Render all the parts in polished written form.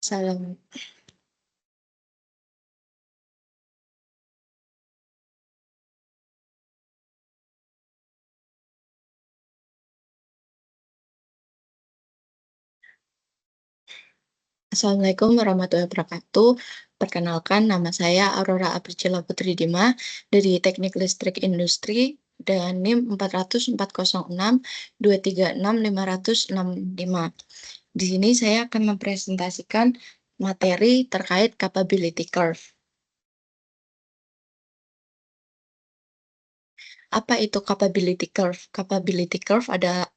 Salam. Assalamualaikum warahmatullahi wabarakatuh. Perkenalkan, nama saya Aurora Apricila Putri Dima dari Teknik Listrik Industri dan NIM 40406236565. Di sini saya akan mempresentasikan materi terkait capability curve. Apa itu capability curve? Capability curve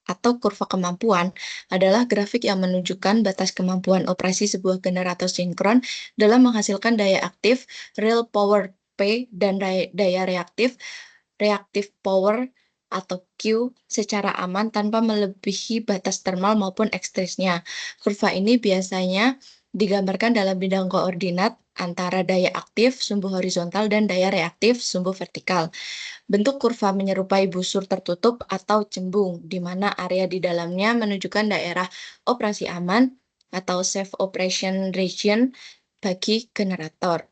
atau kurva kemampuan adalah grafik yang menunjukkan batas kemampuan operasi sebuah generator sinkron dalam menghasilkan daya aktif, real power P, dan daya reaktif, reactive power atau Q secara aman tanpa melebihi batas thermal maupun ekstrisnya. Kurva ini biasanya digambarkan dalam bidang koordinat antara daya aktif, sumbu horizontal, dan daya reaktif, sumbu vertikal. Bentuk kurva menyerupai busur tertutup atau cembung, di mana area di dalamnya menunjukkan daerah operasi aman atau safe operation region bagi generator.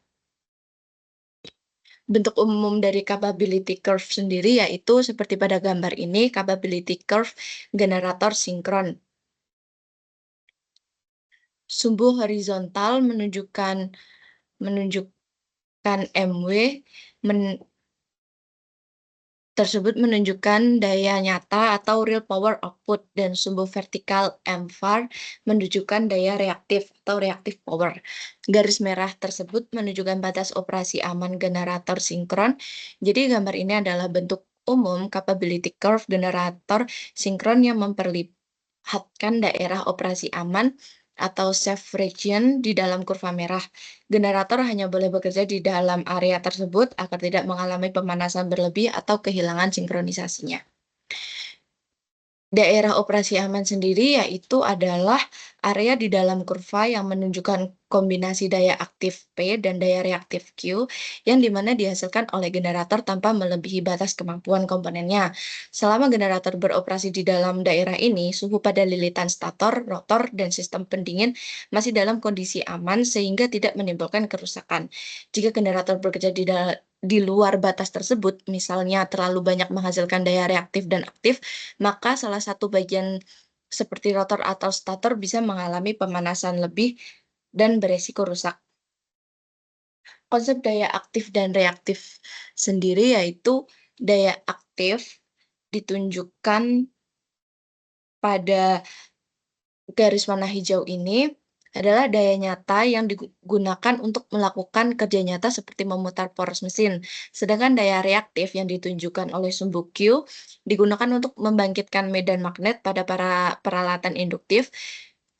Bentuk umum dari capability curve sendiri yaitu seperti pada gambar ini, capability curve generator sinkron. Sumbu horizontal menunjukkan MW, tersebut menunjukkan daya nyata atau real power output, dan sumbu vertikal MVAR menunjukkan daya reaktif atau reactive power. Garis merah tersebut menunjukkan batas operasi aman generator sinkron. Jadi gambar ini adalah bentuk umum capability curve generator sinkron yang memperlihatkan daerah operasi aman atau safe region di dalam kurva merah. Generator hanya boleh bekerja di dalam area tersebut agar tidak mengalami pemanasan berlebih atau kehilangan sinkronisasinya. Daerah operasi aman sendiri yaitu adalah area di dalam kurva yang menunjukkan kombinasi daya aktif P dan daya reaktif Q yang dimana dihasilkan oleh generator tanpa melebihi batas kemampuan komponennya. Selama generator beroperasi di dalam daerah ini, suhu pada lilitan stator, rotor, dan sistem pendingin masih dalam kondisi aman sehingga tidak menimbulkan kerusakan. Jika generator bekerja di luar batas tersebut, misalnya terlalu banyak menghasilkan daya reaktif dan aktif, maka salah satu bagian seperti rotor atau stator bisa mengalami pemanasan lebih dan beresiko rusak. Konsep daya aktif dan reaktif sendiri yaitu daya aktif ditunjukkan pada garis warna hijau ini adalah daya nyata yang digunakan untuk melakukan kerja nyata seperti memutar poros mesin. Sedangkan daya reaktif yang ditunjukkan oleh sumbu Q digunakan untuk membangkitkan medan magnet pada para peralatan induktif.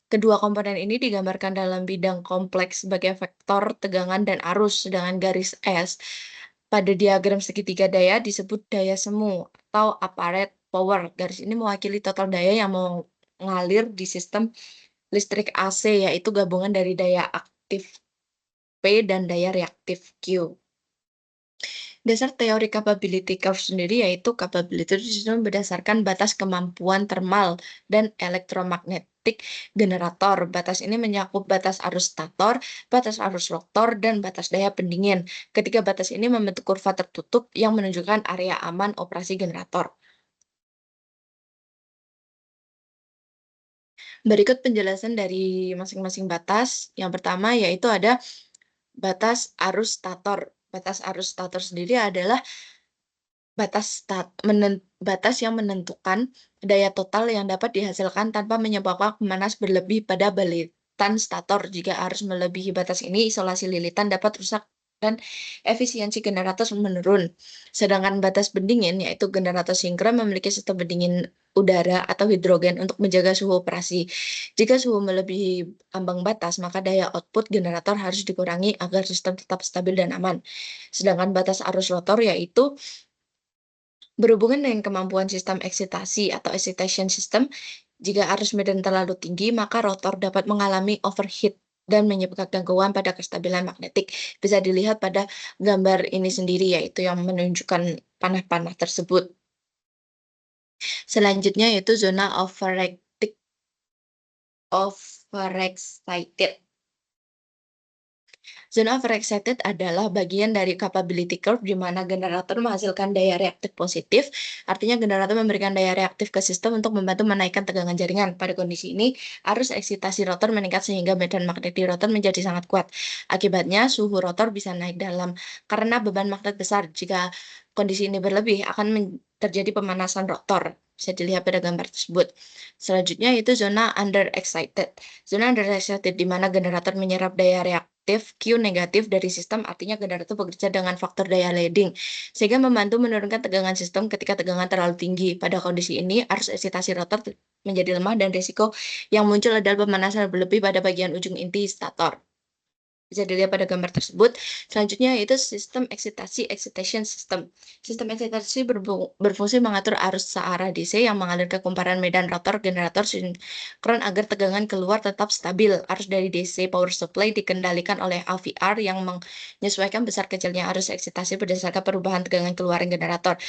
Kedua komponen ini digambarkan dalam bidang kompleks sebagai vektor tegangan dan arus, sedangkan garis S pada diagram segitiga daya disebut daya semu atau apparent power. Garis ini mewakili total daya yang mengalir di sistem listrik AC, yaitu gabungan dari daya aktif P dan daya reaktif Q. Dasar teori capability curve sendiri yaitu capability itu disusun berdasarkan batas kemampuan thermal dan elektromagnetik generator. Batas ini mencakup batas arus stator, batas arus rotor, dan batas daya pendingin. Ketiga batas ini membentuk kurva tertutup yang menunjukkan area aman operasi generator. Berikut penjelasan dari masing-masing batas. Yang pertama yaitu ada batas arus stator. Batas arus stator sendiri adalah batas yang menentukan daya total yang dapat dihasilkan tanpa menyebabkan pemanas berlebih pada balitan stator. Jika arus melebihi batas ini, isolasi lilitan dapat rusak dan efisiensi generator menurun. Sedangkan batas pendingin, yaitu generator sinkron memiliki sistem pendingin udara atau hidrogen untuk menjaga suhu operasi. Jika suhu melebihi ambang batas, maka daya output generator harus dikurangi agar sistem tetap stabil dan aman. Sedangkan batas arus rotor yaitu berhubungan dengan kemampuan sistem eksitasi atau excitation system. Jika arus medan terlalu tinggi, maka rotor dapat mengalami overheat dan menyebabkan gangguan pada kestabilan magnetik. Bisa dilihat pada gambar ini sendiri, yaitu yang menunjukkan panah-panah tersebut. Selanjutnya yaitu zona overexcited. Zona overexcited adalah bagian dari capability curve di mana generator menghasilkan daya reaktif positif, artinya generator memberikan daya reaktif ke sistem untuk membantu menaikkan tegangan jaringan. Pada kondisi ini, arus eksitasi rotor meningkat sehingga medan magnet di rotor menjadi sangat kuat. Akibatnya, suhu rotor bisa naik dalam karena beban magnet besar. Jika kondisi ini berlebih, akan terjadi pemanasan rotor. Bisa dilihat pada gambar tersebut. Selanjutnya itu zona underexcited. Zona underexcited di mana generator menyerap daya reaktif Q negatif dari sistem, artinya generator bekerja dengan faktor daya leading, sehingga membantu menurunkan tegangan sistem ketika tegangan terlalu tinggi. Pada kondisi ini, arus eksitasi rotor menjadi lemah dan risiko yang muncul adalah pemanasan berlebih pada bagian ujung inti stator. Bisa dilihat pada gambar tersebut. Selanjutnya yaitu sistem eksitasi excitation system. Sistem eksitasi berfungsi mengatur arus searah DC yang mengalir ke kumparan medan rotor generator sinkron agar tegangan keluar tetap stabil. Arus dari DC power supply dikendalikan oleh AVR yang menyesuaikan besar kecilnya arus eksitasi berdasarkan perubahan tegangan keluaran generator.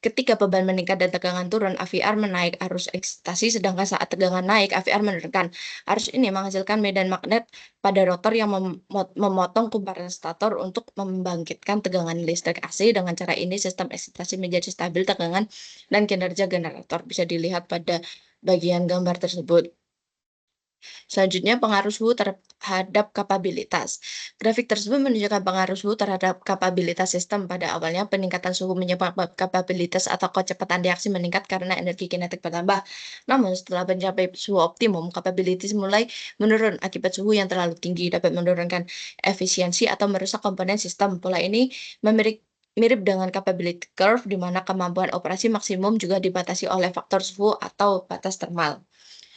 Ketika beban meningkat dan tegangan turun, AVR menaik arus eksitasi, sedangkan saat tegangan naik, AVR menurunkan. Arus ini menghasilkan medan magnet pada rotor yang memotong kumparan stator untuk membangkitkan tegangan listrik AC. Dengan cara ini, sistem eksitasi menjadi stabil tegangan dan kinerja generator. Bisa dilihat pada bagian gambar tersebut. Selanjutnya, pengaruh suhu terhadap kapabilitas. Grafik tersebut menunjukkan pengaruh suhu terhadap kapabilitas sistem. Pada awalnya, peningkatan suhu menyebabkan kapabilitas atau kecepatan reaksi meningkat karena energi kinetik bertambah. Namun, setelah mencapai suhu optimum, kapabilitas mulai menurun akibat suhu yang terlalu tinggi dapat menurunkan efisiensi atau merusak komponen sistem. Pola ini mirip dengan capability curve, di mana kemampuan operasi maksimum juga dibatasi oleh faktor suhu atau batas termal.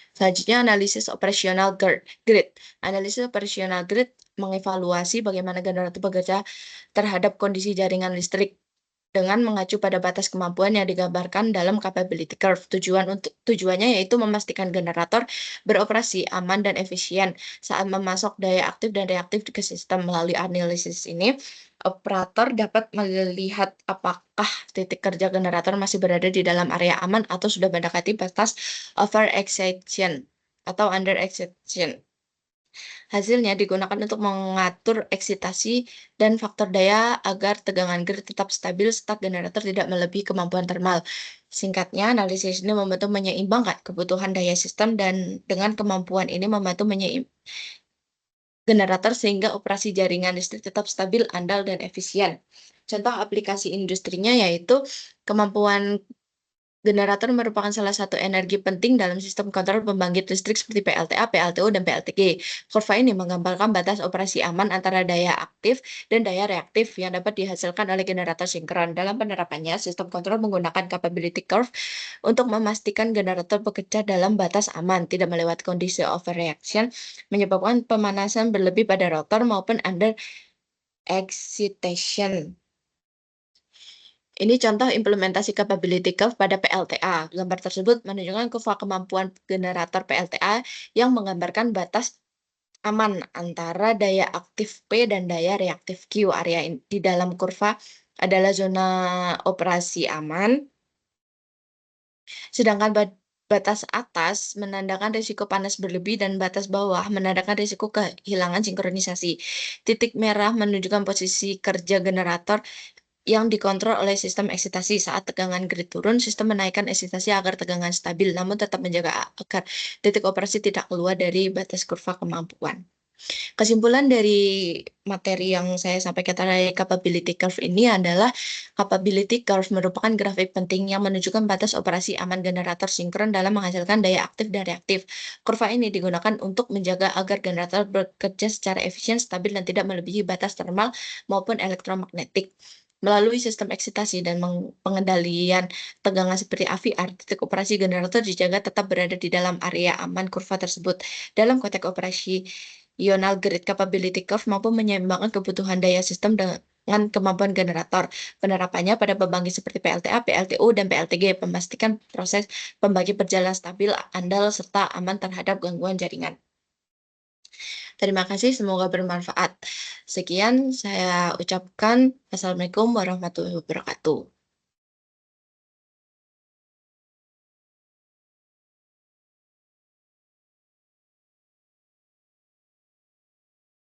Selanjutnya analisis operasional grid. Analisis operasional grid mengevaluasi bagaimana generator bekerja terhadap kondisi jaringan listrik dengan mengacu pada batas kemampuan yang digambarkan dalam capability curve. Tujuannya yaitu memastikan generator beroperasi aman dan efisien saat memasok daya aktif dan reaktif ke sistem. Melalui analisis ini, operator dapat melihat apakah titik kerja generator masih berada di dalam area aman atau sudah mendekati batas overexcitation atau underexcitation. Hasilnya digunakan untuk mengatur eksitasi dan faktor daya agar tegangan grid tetap stabil saat generator tidak melebihi kemampuan termal. Singkatnya, analisis ini membantu menyeimbangkan kebutuhan daya sistem dan dengan kemampuan ini membantu generator sehingga operasi jaringan listrik tetap stabil, andal, dan efisien. Contoh aplikasi industrinya yaitu kemampuan generator merupakan salah satu energi penting dalam sistem kontrol pembangkit listrik seperti PLTA, PLTU, dan PLTG. Kurva ini menggambarkan batas operasi aman antara daya aktif dan daya reaktif yang dapat dihasilkan oleh generator sinkron. Dalam penerapannya, sistem kontrol menggunakan capability curve untuk memastikan generator bekerja dalam batas aman, tidak melewati kondisi overreaction, menyebabkan pemanasan berlebih pada rotor maupun under excitation. Ini contoh implementasi capability curve pada PLTA. Gambar tersebut menunjukkan kurva kemampuan generator PLTA yang menggambarkan batas aman antara daya aktif P dan daya reaktif Q. Area di dalam kurva adalah zona operasi aman, sedangkan batas atas menandakan risiko panas berlebih dan batas bawah menandakan risiko kehilangan sinkronisasi. Titik merah menunjukkan posisi kerja generator yang dikontrol oleh sistem eksitasi. Saat tegangan grid turun, sistem menaikkan eksitasi agar tegangan stabil, namun tetap menjaga agar titik operasi tidak keluar dari batas kurva kemampuan. Kesimpulan dari materi yang saya sampaikan tadi, capability curve ini adalah capability curve merupakan grafik penting yang menunjukkan batas operasi aman generator sinkron dalam menghasilkan daya aktif dan reaktif. Kurva ini digunakan untuk menjaga agar generator bekerja secara efisien, stabil, dan tidak melebihi batas termal maupun elektromagnetik. Melalui sistem eksitasi dan pengendalian tegangan seperti AVR, titik operasi generator dijaga tetap berada di dalam area aman kurva tersebut. Dalam konteks operasional grid capability curve mampu menyeimbangkan kebutuhan daya sistem dengan kemampuan generator. Penerapannya pada pembangkit seperti PLTA, PLTU, dan PLTG memastikan proses pembangkit berjalan stabil, andal, serta aman terhadap gangguan jaringan. Terima kasih, semoga bermanfaat. Sekian saya ucapkan. Assalamualaikum warahmatullahi wabarakatuh.